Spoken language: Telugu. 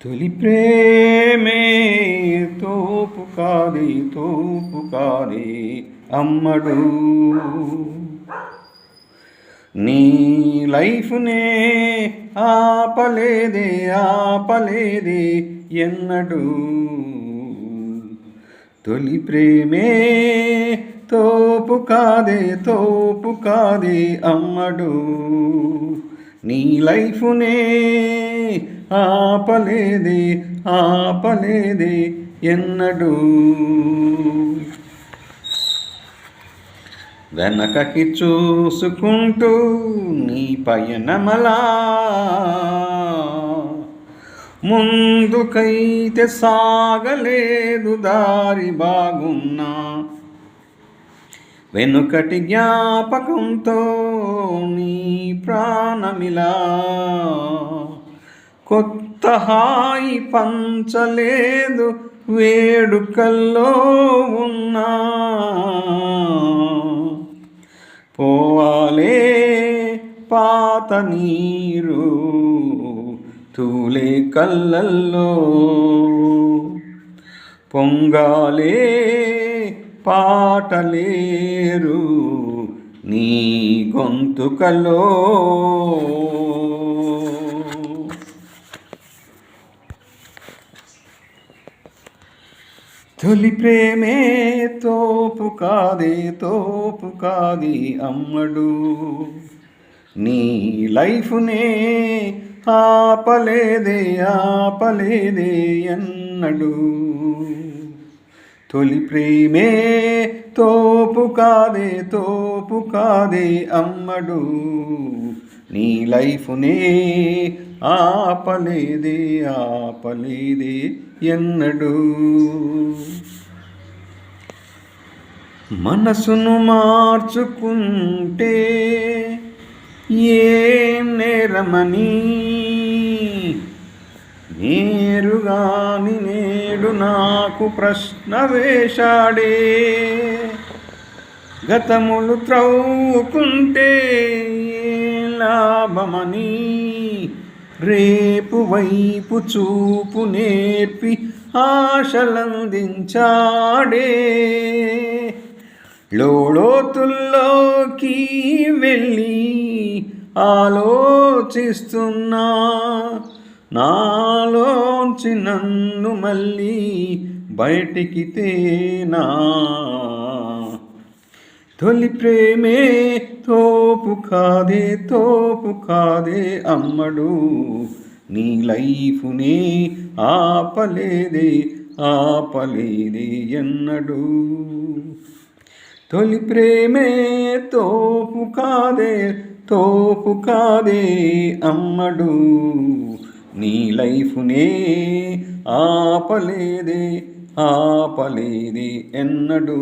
తొలి ప్రేమే తోపు కాదే అమ్మడు. నీ లైఫ్నే ఆపలేదే ఎన్నడు. తొలి ప్రేమే తోపు కాదే అమ్మడు. నీ లైఫ్నే ఆపలేదే ఎన్నడు. వెనకకి చూసుకుంటూ నీ పయనమలా, ముందుకైతే సాగలేదు దారి బాగున్నా. వెనుకటి జ్ఞాపకంతో నీ ప్రాణమిలా, కొత్త హాయి పంచలేదు వేడుకల్లో ఉన్నా. పోవాలే పాత నీరు తూలే కళ్ళల్లో, పొంగాలే పాటలేరు నీ గొంతుకలో. తొలి ప్రేమే తోపు కాదే అమ్మడు. నీ లైఫ్నే ఆపలేదే ఎన్నడు. తొలి ప్రేమే తోపు కాదే అమ్మడు. నీ లైఫ్నే ఆపలేదే ఎన్నడు. మనసును మార్చుకుంటే ఏం నేరమని నేరుగాని నేడు నాకు ప్రశ్న వేశాడే. గతములు త్రవ్వుకుంటే లాభమని రేపు వైపు చూపు నేర్పి ఆశలందించాడే. లోతుల్లోకి వెళ్ళి ఆలోచిస్తున్నా, నాలోంచి నన్ను మళ్ళీ బయటికి తేనా. తొలి ప్రేమే తోపు కాదే అమ్మడు. నీ లైఫ్నే ఆపలేదే ఎన్నడు. తొలి ప్రేమే తోపు కాదే అమ్మడు. నీ లైఫ్నే ఆపలేదే ఎన్నడు.